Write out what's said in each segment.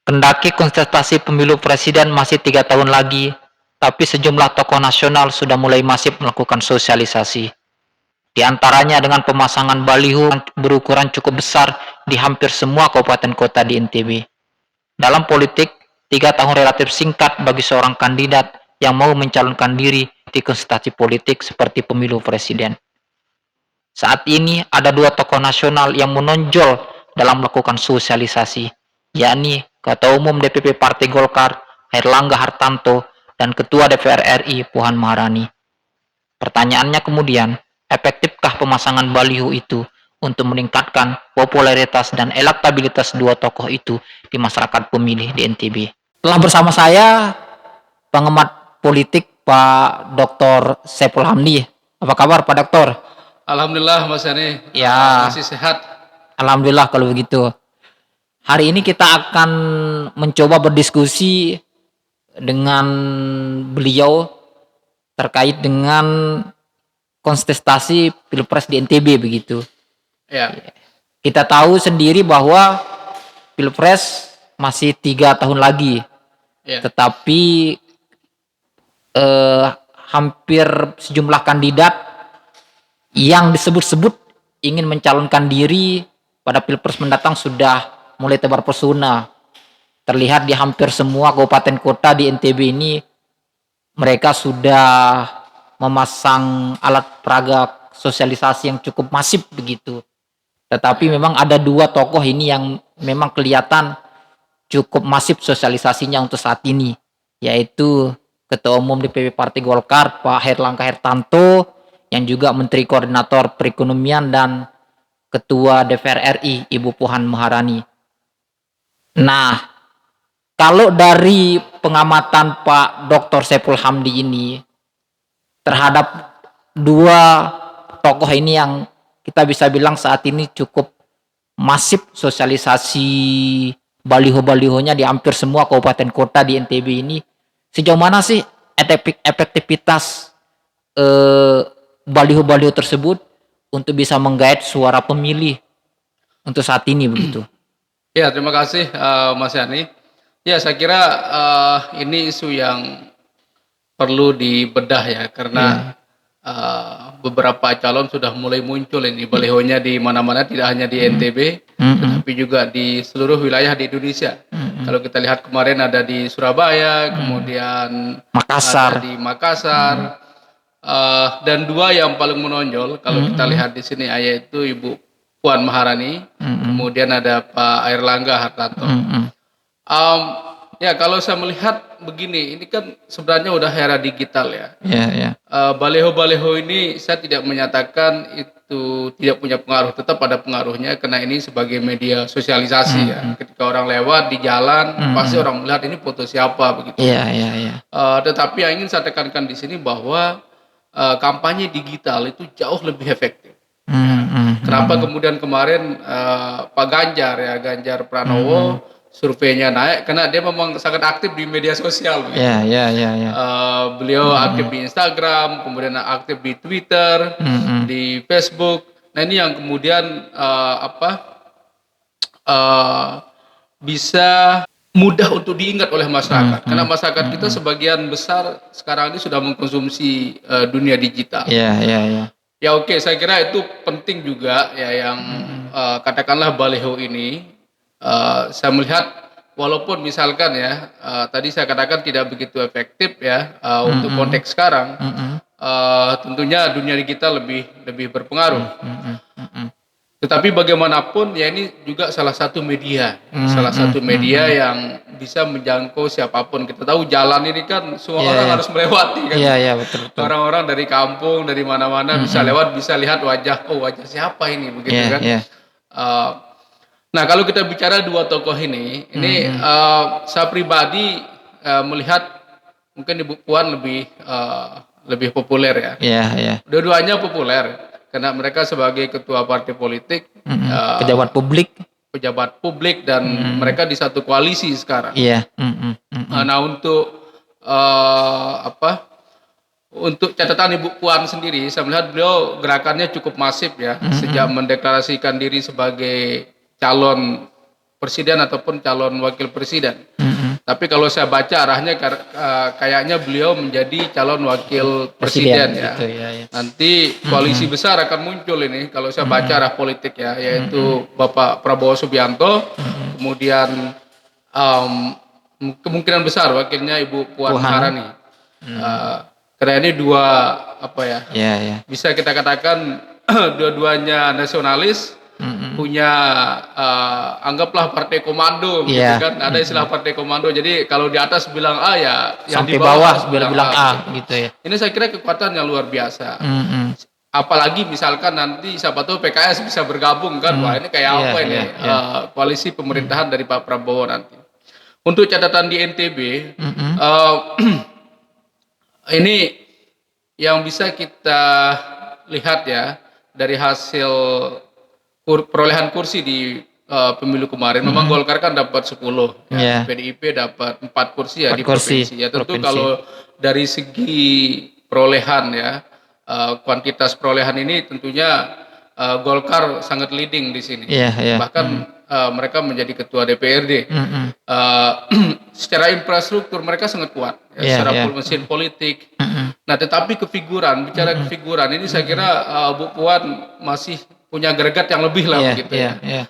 Kendaki kontestasi pemilu presiden masih 3 tahun lagi, tapi sejumlah tokoh nasional sudah mulai masif melakukan sosialisasi. Di antaranya dengan pemasangan baliho berukuran cukup besar di hampir semua kabupaten kota di NTB. Dalam politik, 3 tahun relatif singkat bagi seorang kandidat yang mau mencalonkan diri di kontestasi politik seperti pemilu presiden. Saat ini ada 2 tokoh nasional yang menonjol dalam melakukan sosialisasi, yakni Ketua Umum DPP Partai Golkar, Airlangga Hartarto, dan Ketua DPR RI, Puan Maharani. Pertanyaannya kemudian, efektifkah pemasangan baliho itu untuk meningkatkan popularitas dan elektabilitas 2 tokoh itu di masyarakat pemilih di NTB? Telah bersama saya pengamat politik Pak Dr. Saiful Hamdi. Apa kabar Pak Dokter? Alhamdulillah Mas Yani, Ya, masih sehat. alhamdulillah kalau begitu. Hari ini kita akan mencoba berdiskusi dengan beliau terkait dengan kontestasi Pilpres di NTB begitu. Ya, Kita tahu sendiri bahwa Pilpres masih 3 tahun lagi, ya, tetapi hampir sejumlah kandidat yang disebut-sebut ingin mencalonkan diri pada Pilpres mendatang sudah mulai tebar pesona. Terlihat di hampir semua kabupaten kota di NTB ini mereka sudah memasang alat peraga sosialisasi yang cukup masif begitu. Tetapi memang ada 2 tokoh ini yang memang kelihatan cukup masif sosialisasinya untuk saat ini, yaitu Ketua Umum DPP Partai Golkar Pak Airlangga Hartarto yang juga Menteri Koordinator Perekonomian dan Ketua DPR RI Ibu Puan Maharani. Nah, kalau dari pengamatan Pak Dr. Saiful Hamdi ini terhadap 2 tokoh ini yang kita bisa bilang saat ini cukup masif sosialisasi baliho-balihonya di hampir semua kabupaten kota di NTB ini, sejauh mana sih efektivitas baliho-baliho tersebut untuk bisa menggait suara pemilih untuk saat ini begitu? ya, terima kasih Mas Yani. Ya, saya kira ini isu yang perlu dibedah ya, karena beberapa calon sudah mulai muncul ini balihonya di mana-mana, tidak hanya di NTB, tetapi juga di seluruh wilayah di Indonesia. Kalau kita lihat kemarin ada di Surabaya, kemudian Makassar. ada di Makassar, dan 2 yang paling menonjol kalau kita lihat di sini yaitu Ibu Puan Maharani, kemudian ada Pak Airlangga Hartarto. Ya, kalau saya melihat begini, ini kan sebenarnya udah era digital ya. Baliho-baliho ini saya tidak menyatakan itu tidak punya pengaruh, tetap ada pengaruhnya karena ini sebagai media sosialisasi ya. Ketika orang lewat di jalan, pasti orang melihat ini foto siapa begitu. Tetapi yang ingin saya tekankan di sini bahwa kampanye digital itu jauh lebih efektif. Kenapa kemudian kemarin Pak Ganjar Pranowo surveinya naik karena dia memang sangat aktif di media sosial. Beliau aktif di Instagram, kemudian aktif di Twitter, di Facebook. Nah, ini yang kemudian bisa mudah untuk diingat oleh masyarakat. Karena masyarakat kita sebagian besar sekarang ini sudah mengkonsumsi dunia digital. Ya, oke, saya kira itu penting juga ya yang katakanlah baliho ini. Saya melihat walaupun misalkan ya tadi saya katakan tidak begitu efektif ya untuk konteks sekarang, tentunya dunia digital lebih berpengaruh. Tetapi bagaimanapun ya ini juga salah satu media, yang bisa menjangkau siapapun. Kita tahu jalan ini kan semua orang harus melewati kan. Betul. Orang-orang dari kampung, dari mana-mana bisa lewat, bisa lihat wajah siapa ini begitu kan. Nah, kalau kita bicara 2 tokoh ini saya pribadi melihat mungkin Ibu Puan lebih populer ya. Dua-duanya populer karena mereka sebagai ketua partai politik, Pejabat publik dan mereka di satu koalisi sekarang. Nah, untuk catatan Ibu Puan sendiri, saya melihat beliau gerakannya cukup masif ya, sejak mendeklarasikan diri sebagai calon presiden ataupun calon wakil presiden. Mm-mm. Tapi kalau saya baca arahnya kayaknya beliau menjadi calon wakil presiden ya. Gitu, ya. Nanti koalisi besar akan muncul ini kalau saya baca arah politik ya, yaitu Bapak Prabowo Subianto, kemudian kemungkinan besar wakilnya Ibu Puan Maharani. Karena ini dua bisa kita katakan dua-duanya nasionalis, punya anggaplah partai komando gitu kan. Ada istilah partai komando. Jadi kalau di atas bilang A ya yang sampai di bawah bilang A gitu ya. Ini saya kira kekuatan yang luar biasa. Apalagi misalkan nanti siapa tahu PKS bisa bergabung kan. Wah, ini kayak apa ini? Koalisi pemerintahan dari Pak Prabowo nanti. Untuk catatan di NTB, ini yang bisa kita lihat ya dari hasil perolehan kursi di pemilu kemarin. Memang Golkar kan dapat 10, PDIP dapat 4 kursi ya di provinsi. Ya tentu kalau dari segi perolehan ya, kuantitas perolehan ini tentunya Golkar sangat leading di sini. Bahkan mereka menjadi ketua DPRD. Secara infrastruktur mereka sangat kuat, secara mesin politik. Nah, tetapi bicara kefiguran ini saya kira Bu Puan masih punya greget yang lebih lah begitu ya.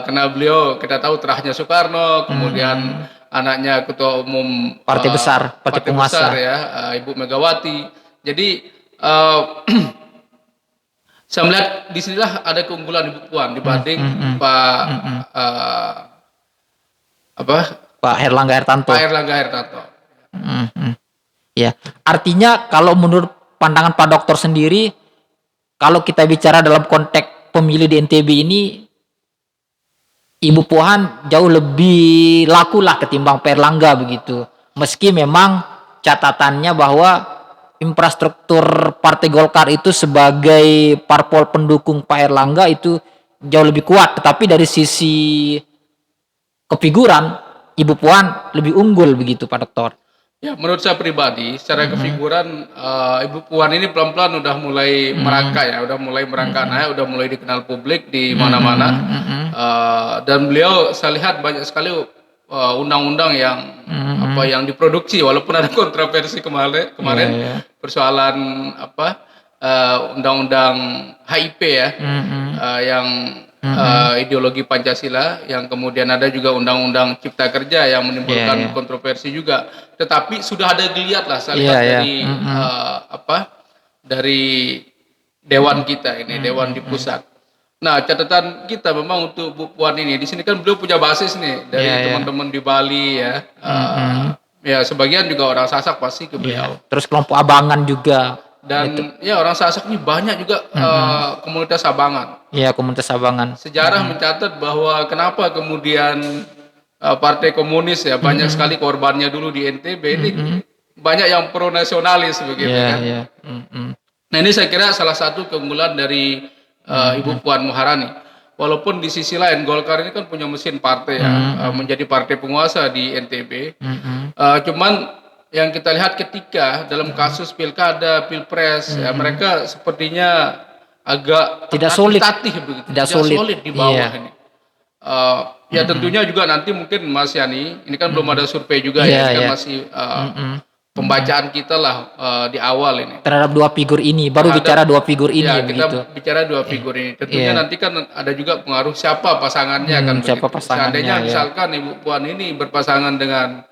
Karena beliau kita tahu terahnya Soekarno, kemudian anaknya ketua umum partai besar ya, Ibu Megawati. Jadi saya melihat disinilah ada keunggulan Ibu Puan dibanding Pak Erlangga Hartarto. Ya, artinya kalau menurut pandangan Pak Dokter sendiri, kalau kita bicara dalam konteks pemilih di NTB ini, Ibu Puan jauh lebih laku lah ketimbang Pak Erlangga begitu. Meski memang catatannya bahwa infrastruktur Partai Golkar itu sebagai parpol pendukung Pak Erlangga itu jauh lebih kuat, tetapi dari sisi kefiguran Ibu Puan lebih unggul begitu Pak Dokter. Ya, menurut saya pribadi secara kefiguran Ibu Puan ini pelan-pelan udah mulai merangkak ya, udah mulai udah mulai dikenal publik di mana-mana. Dan beliau saya lihat banyak sekali undang-undang yang yang diproduksi, walaupun ada kontroversi kemarin persoalan undang-undang HIP ya, yang ideologi Pancasila, yang kemudian ada juga undang-undang Cipta Kerja yang menimbulkan kontroversi juga. Tetapi sudah ada geliat lah saya lihat dari dewan kita ini, dewan di pusat. Nah, catatan kita memang untuk Bu Puan ini, di sini kan beliau punya basis nih dari teman-teman di Bali ya. Ya, sebagian juga orang Sasak pasti ke beliau. Terus kelompok Abangan juga. Dan ya orang Sasak ini banyak juga komunitas Abangan. Iya, komunitas Abangan. Sejarah mencatat bahwa kenapa kemudian Partai Komunis ya banyak sekali korbannya dulu di NTB ini, banyak yang pro nasionalis begitu kan. Nah, ini saya kira salah satu keunggulan dari Ibu Puan Maharani. Walaupun di sisi lain Golkar ini kan punya mesin partai ya, menjadi partai penguasa di NTB. Cuman yang kita lihat ketika dalam kasus pilkada, pilpres, ya mereka sepertinya agak tidak solid begitu, tidak solid di bawah ini. Ya tentunya juga nanti mungkin Mas Yani, ini kan belum ada survei juga ya, ini kan masih pembacaan kita lah di awal ini. Terhadap dua figur ini, baru bicara dua figur ini ya, begitu. kita bicara dua figur ini. Tentunya nanti kan ada juga pengaruh siapa pasangannya kan. Siapa pasangannya. Seandainya misalkan Ibu Puan ini berpasangan dengan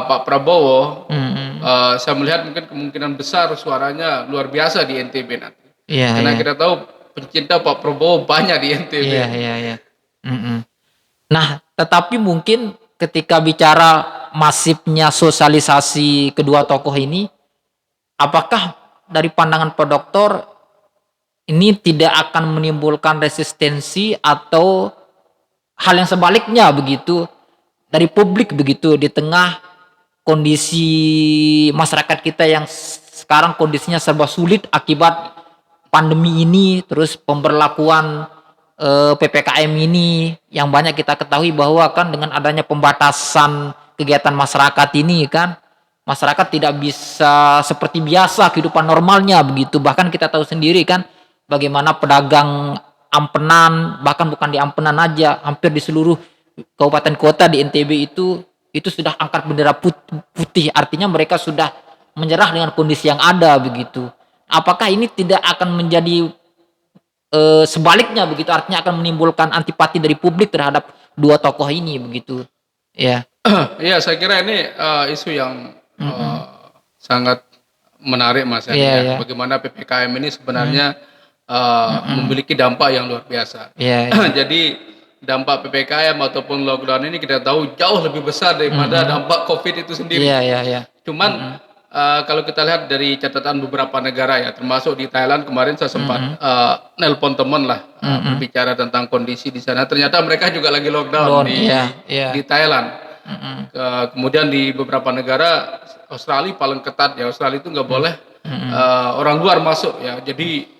Pak Prabowo, saya melihat mungkin kemungkinan besar suaranya luar biasa di NTB nanti. Karena kita tahu pencinta Pak Prabowo banyak di NTB. Nah, tetapi mungkin ketika bicara masifnya sosialisasi kedua tokoh ini, apakah dari pandangan Pak Dokter ini tidak akan menimbulkan resistensi atau hal yang sebaliknya begitu dari publik begitu di tengah kondisi masyarakat kita yang sekarang kondisinya serba sulit akibat pandemi ini, terus pemberlakuan PPKM ini yang banyak kita ketahui bahwa kan dengan adanya pembatasan kegiatan masyarakat ini kan masyarakat tidak bisa seperti biasa kehidupan normalnya begitu. Bahkan kita tahu sendiri kan bagaimana pedagang ampenan, bahkan bukan di ampenan aja, hampir di seluruh kabupaten kota di NTB itu sudah angkat bendera putih, artinya mereka sudah menyerah dengan kondisi yang ada begitu. Apakah ini tidak akan menjadi sebaliknya begitu, artinya akan menimbulkan antipati dari publik terhadap dua tokoh ini begitu? Ya. Iya, saya kira ini isu yang sangat menarik Mas Yani Iya, ya. iya. Bagaimana PPKM ini sebenarnya memiliki dampak yang luar biasa. Iya, iya. Jadi dampak PPKM ataupun lockdown ini kita tahu jauh lebih besar daripada dampak COVID itu sendiri. Iya, iya, iya. Cuman kalau kita lihat dari catatan beberapa negara ya, termasuk di Thailand kemarin saya sempat nelpon teman lah berbicara tentang kondisi di sana. Ternyata mereka juga lagi lockdown di Thailand. Kemudian di beberapa negara Australia paling ketat ya. Australia itu nggak boleh orang luar masuk ya. Jadi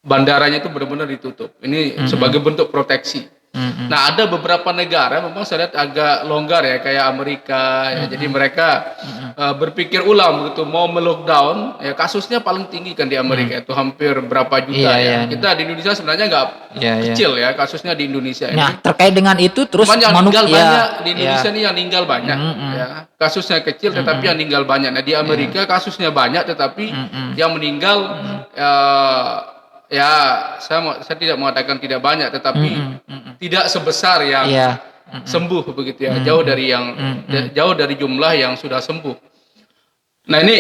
bandaranya itu benar-benar ditutup. Ini sebagai bentuk proteksi. Nah, ada beberapa negara memang saya lihat agak longgar ya, kayak Amerika ya. Jadi mereka berpikir ulang begitu mau melockdown ya, kasusnya paling tinggi kan di Amerika itu hampir berapa juta ya. Kita di Indonesia sebenarnya nggak kecil ya kasusnya di Indonesia ini. Nah, terkait dengan itu terus cuman yang meninggal banyak di Indonesia nih, yang meninggal banyak ya. Kasusnya kecil tetapi yang meninggal banyak. Nah, di Amerika kasusnya banyak tetapi yang meninggal ya saya tidak mengatakan tidak banyak tetapi tidak sebesar yang sembuh begitu ya, jauh dari jumlah yang sudah sembuh. Nah, ini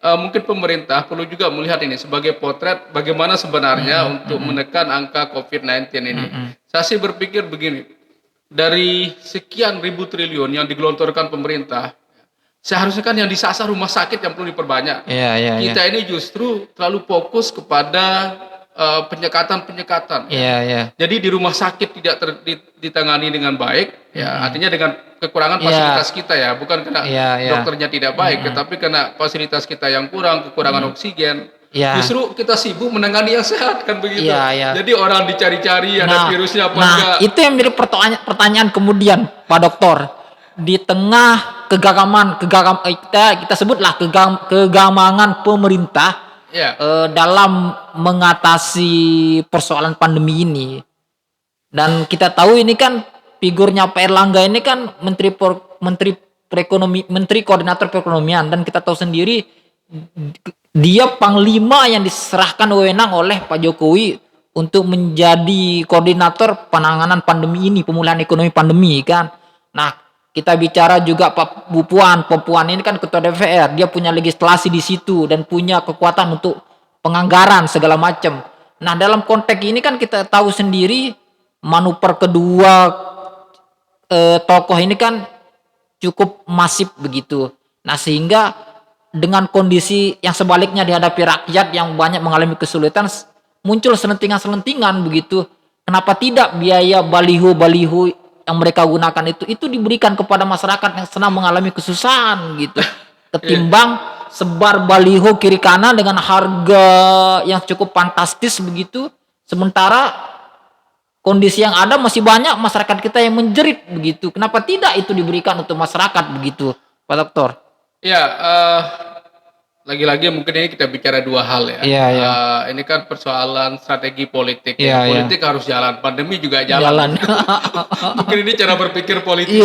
mungkin pemerintah perlu juga melihat ini sebagai potret bagaimana sebenarnya untuk menekan angka COVID-19 ini. Saya sih berpikir begini, dari sekian ribu triliun yang digelontorkan pemerintah, seharusnya kan yang disasar rumah sakit yang perlu diperbanyak. Kita ini justru terlalu fokus kepada penyekatan. Jadi di rumah sakit tidak ditangani dengan baik, ya artinya dengan kekurangan fasilitas kita ya, bukan karena dokternya tidak baik, tetapi karena fasilitas kita yang kurang, kekurangan oksigen. Justru kita sibuk menangani yang sehat kan begitu. Jadi orang dicari-cari ada virusnya apa enggak. Nah, itu yang menjadi pertanyaan kemudian, Pak Dokter. Di tengah kita sebutlah kegamangan pemerintah dalam mengatasi persoalan pandemi ini, dan kita tahu ini kan figurnya Pak Erlangga ini kan menteri koordinator perekonomian, dan kita tahu sendiri dia panglima yang diserahkan wewenang oleh Pak Jokowi untuk menjadi koordinator penanganan pandemi ini, pemulihan ekonomi pandemi kan. Nah, kita bicara juga Pak Puan ini kan ketua DPR, dia punya legislasi di situ dan punya kekuatan untuk penganggaran segala macam. Nah, dalam konteks ini kan kita tahu sendiri manuver kedua tokoh ini kan cukup masif begitu. Nah, sehingga dengan kondisi yang sebaliknya dihadapi rakyat yang banyak mengalami kesulitan, muncul selentingan begitu. Kenapa tidak biaya baliho yang mereka gunakan itu diberikan kepada masyarakat yang sedang mengalami kesusahan gitu, ketimbang sebar baliho kiri kanan dengan harga yang cukup fantastis begitu, sementara kondisi yang ada masih banyak masyarakat kita yang menjerit begitu. Kenapa tidak itu diberikan untuk masyarakat begitu, Pak Dokter? Lagi-lagi mungkin ini kita bicara dua hal ya. Ini kan persoalan strategi politik. Politik harus jalan, pandemi juga jalan. Mungkin ini cara berpikir politik.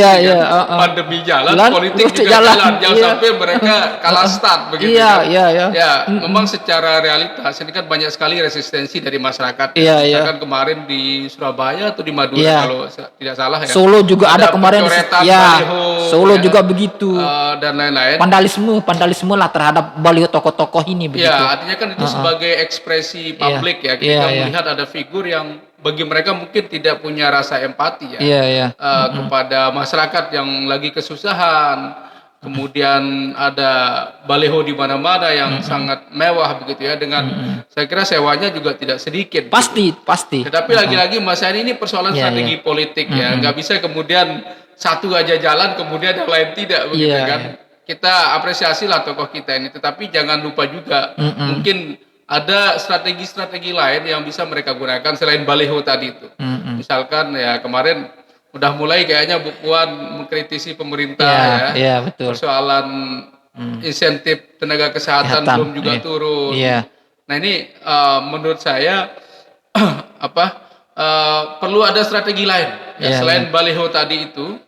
Pandemi jalan, politik juga jalan. Jangan sampai mereka kalah start begitu. Memang secara realitas ini kan banyak sekali resistensi dari masyarakat. Misalkan kemarin di Surabaya atau di Madura kalau tidak salah ya. Solo juga ada kemarin. Solo juga begitu. Dan lain-lain. Vandalisme lah terhadap baliho tokoh-tokoh ini begitu. Artinya kan itu sebagai ekspresi publik ya. Kita melihat ada figur yang bagi mereka mungkin tidak punya rasa empati ya. Kepada masyarakat yang lagi kesusahan. Kemudian ada baliho di mana-mana yang sangat mewah begitu ya, dengan saya kira sewanya juga tidak sedikit. Pasti. Tetapi lagi-lagi Mas Yani, ini persoalan strategi politik ya. Nggak bisa kemudian satu aja jalan kemudian yang lain tidak begitu kan. Kita apresiasi lah tokoh kita ini, tetapi jangan lupa juga mungkin ada strategi-strategi lain yang bisa mereka gunakan selain baliho tadi itu. Misalkan ya kemarin udah mulai kayaknya Bu Puan mengkritisi pemerintah betul. Persoalan insentif tenaga kesehatan belum juga turun. Nah, ini menurut saya perlu ada strategi lain ya, selain baliho tadi itu.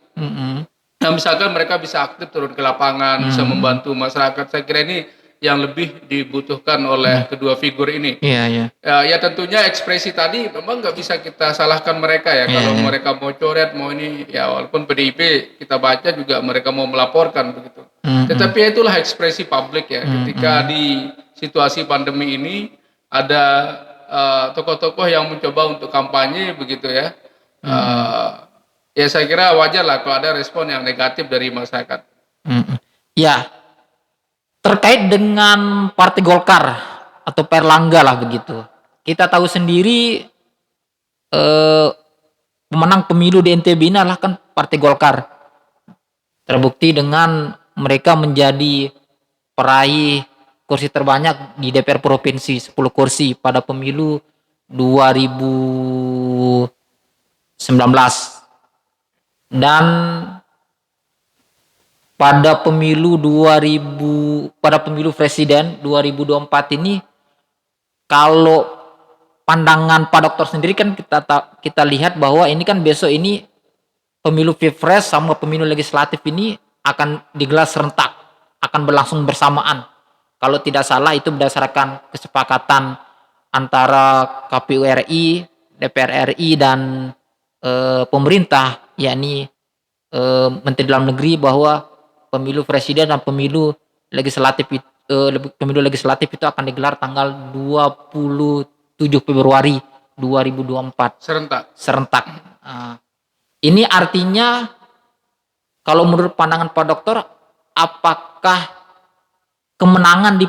Nah, misalkan mereka bisa aktif turun ke lapangan, bisa membantu masyarakat. Saya kira ini yang lebih dibutuhkan oleh kedua figur ini. Ya tentunya ekspresi tadi memang nggak bisa kita salahkan mereka ya. Kalau mereka mau coret, mau ini, ya walaupun PDIP kita baca juga mereka mau melaporkan begitu. Tetapi itulah ekspresi publik ya. Ketika di situasi pandemi ini ada tokoh-tokoh yang mencoba untuk kampanye begitu ya. Ya saya kira wajar lah kalau ada respon yang negatif dari masyarakat. Ya, terkait dengan Partai Golkar atau Pak Erlangga lah begitu. Kita tahu sendiri pemenang pemilu di NTB ini adalah kan Partai Golkar. Terbukti dengan mereka menjadi peraih kursi terbanyak di DPR Provinsi, 10 kursi pada pemilu 2019. Dan pada pemilu presiden 2024 ini, kalau pandangan Pak Dokter sendiri kan kita lihat bahwa ini kan besok ini pemilu Pilpres sama pemilu legislatif ini akan digelar serentak, akan berlangsung bersamaan. Kalau tidak salah itu berdasarkan kesepakatan antara KPU RI, DPR RI dan pemerintah, yakni Menteri Dalam Negeri, bahwa pemilu presiden dan pemilu legislatif itu akan digelar tanggal 27 Februari 2024 serentak. Ini artinya kalau menurut pandangan Pak Dokter, apakah kemenangan di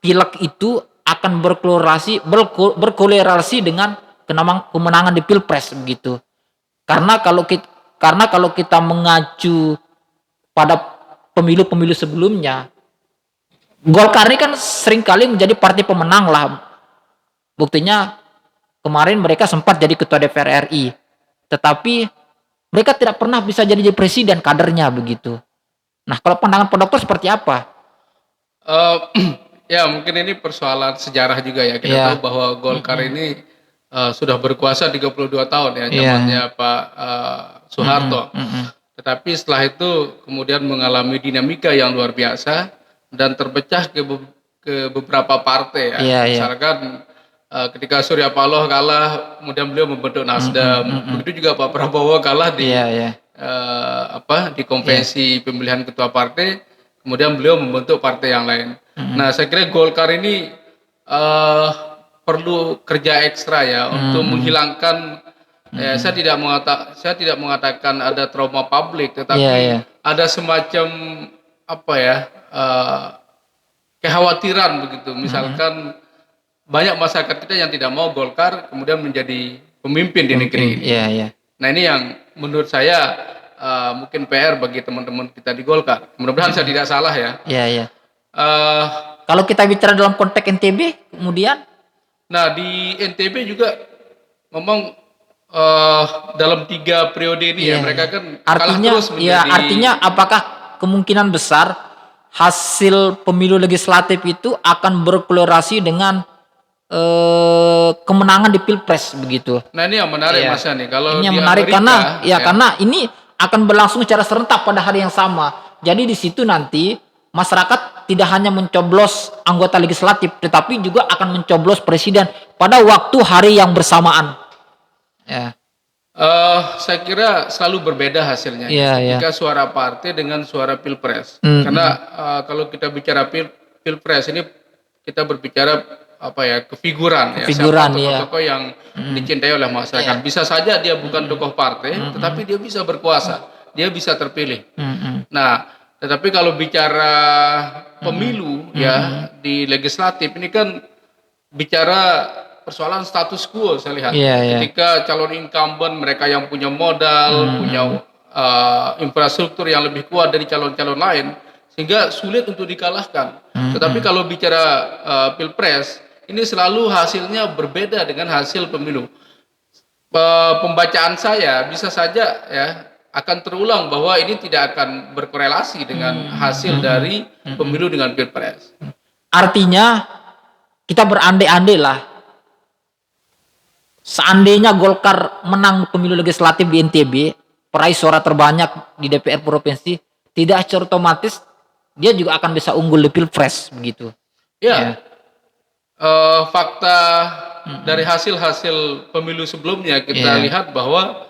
pileg itu akan berkolerasi dengan kemenangan di pilpres begitu? Karena kalau kita mengacu pada pemilu-pemilu sebelumnya, Golkar ini kan seringkali menjadi partai pemenang lah. Buktinya kemarin mereka sempat jadi ketua DPR RI, tetapi mereka tidak pernah bisa jadi presiden kadernya begitu. Nah, kalau pandangan Pak Dokter seperti apa? Ya mungkin ini persoalan sejarah juga ya. Kita tahu bahwa Golkar ini sudah berkuasa 32 tahun ya, zamannya Pak Soeharto. Tetapi setelah itu kemudian mengalami dinamika yang luar biasa dan terpecah ke beberapa partai ya. Misalkan ketika Surya Paloh kalah, kemudian beliau membentuk Nasdem. Begitu juga Pak Prabowo kalah di di konvensi pemilihan ketua partai, kemudian beliau membentuk partai yang lain. Nah, saya kira Golkar ini perlu kerja ekstra ya untuk menghilangkan. Saya tidak mengatakan ada trauma publik, tetapi ada semacam kekhawatiran begitu. Misalkan banyak masyarakat kita yang tidak mau Golkar kemudian menjadi pemimpin di negeri ini. Nah, ini yang menurut saya mungkin PR bagi teman-teman kita di Golkar. Mudah-mudahan saya tidak salah ya. Kalau kita bicara dalam konteks NTB kemudian, nah di NTB juga memang dalam 3 periode ini mereka kan kalah terus menjadi. Artinya apakah kemungkinan besar hasil pemilu legislatif itu akan berkolerasi dengan kemenangan di pilpres begitu? Nah, ini yang menarik Mas Yani. Kalau ini yang di menarik Amerika, karena ini akan berlangsung secara serentak pada hari yang sama. Jadi di situ nanti masyarakat tidak hanya mencoblos anggota legislatif, tetapi juga akan mencoblos presiden pada waktu hari yang bersamaan. Saya kira selalu berbeda hasilnya ketika suara partai dengan suara pilpres. Karena kalau kita bicara pilpres ini kita berbicara kefiguran siapa tokoh-tokoh yang dicintai oleh masyarakat. Bisa saja dia bukan tokoh partai, tetapi dia bisa berkuasa, dia bisa terpilih. Nah, tetapi kalau bicara pemilu di legislatif ini kan bicara persoalan status quo saya lihat. Ketika calon incumbent, mereka yang punya modal, punya infrastruktur yang lebih kuat dari calon-calon lain, sehingga sulit untuk dikalahkan. Tetapi kalau bicara pilpres, ini selalu hasilnya berbeda dengan hasil pemilu. Pembacaan saya bisa saja akan terulang bahwa ini tidak akan berkorelasi dengan hasil dari pemilu dengan pilpres. Artinya kita berandai-andai lah, seandainya Golkar menang pemilu legislatif di NTB, peraih suara terbanyak di DPR provinsi, tidak secara otomatis dia juga akan bisa unggul di Pilpres begitu. Ya, fakta dari hasil-hasil pemilu sebelumnya kita lihat bahwa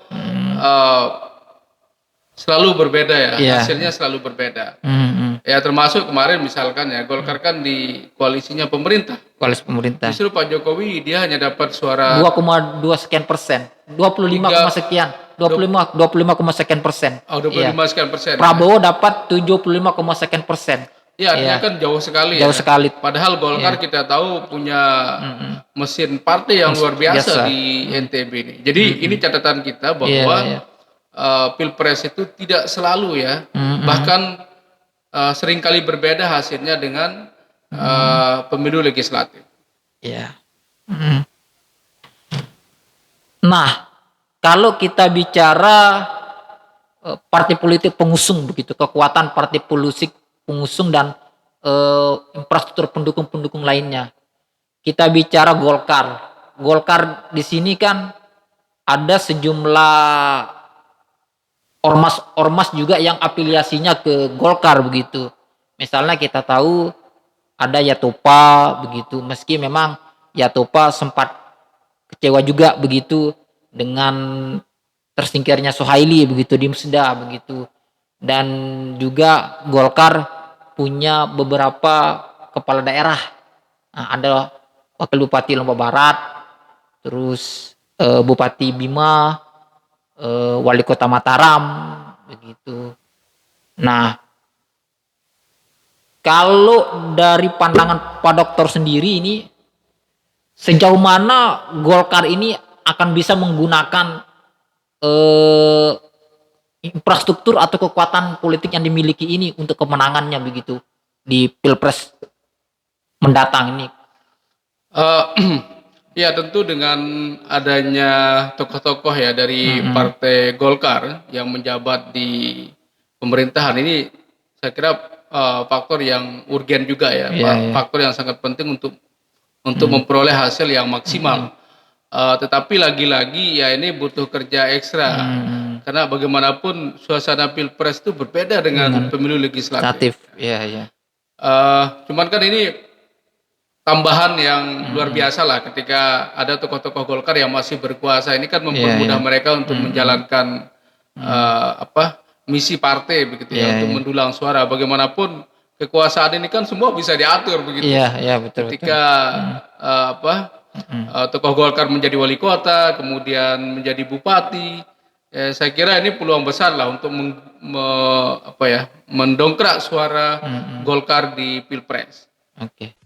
selalu berbeda ya, hasilnya selalu berbeda. Ya termasuk kemarin misalkan ya, Golkar kan di koalisinya pemerintah. Koalisi pemerintah. Justru Pak Jokowi dia hanya dapat suara 2,2 sekian persen, 25, sekian, 25 sekian persen. Oh, 25 sekian persen. Prabowo dapat 75, sekian persen. Ya, artinya kan jauh sekali. Jauh sekali. Padahal Golkar kita tahu punya mesin partai yang luar biasa di NTB ini. Jadi ini catatan kita bahwa Pilpres itu tidak selalu ya, bahkan seringkali berbeda hasilnya dengan pemilu legislatif. Ya. Nah, kalau kita bicara partai politik pengusung begitu, kekuatan partai politik pengusung dan infrastruktur pendukung-pendukung lainnya. Kita bicara Golkar. Golkar di sini kan ada sejumlah ormas juga yang afiliasinya ke Golkar begitu. Misalnya kita tahu ada Yatopa begitu, meski memang Yatopa sempat kecewa juga begitu dengan tersingkirnya Sohaili begitu di Musda begitu. Dan juga Golkar punya beberapa kepala daerah. Nah, ada Wakil Bupati Lombok Barat, terus Bupati Bima, Wali Kota Mataram begitu. Nah, kalau dari pandangan Pak Dokter sendiri ini, sejauh mana Golkar ini akan bisa menggunakan infrastruktur atau kekuatan politik yang dimiliki ini untuk kemenangannya begitu di Pilpres mendatang ini? Ya tentu dengan adanya tokoh-tokoh ya dari Partai Golkar yang menjabat di pemerintahan ini, saya kira faktor yang urgen juga ya, faktor yang sangat penting untuk memperoleh hasil yang maksimal. Tetapi lagi-lagi ya ini butuh kerja ekstra. Karena bagaimanapun suasana Pilpres itu berbeda dengan pemilu legislatif. Cuman kan ini tambahan yang luar biasa lah ketika ada tokoh-tokoh Golkar yang masih berkuasa. Ini kan mempermudah mereka untuk menjalankan misi partai begitu ya, untuk mendulang suara. Bagaimanapun kekuasaan ini kan semua bisa diatur begitu. Betul. Ketika tokoh Golkar menjadi wali kota, kemudian menjadi bupati. Saya kira ini peluang besar lah untuk mendongkrak suara Golkar di Pilpres. Oke.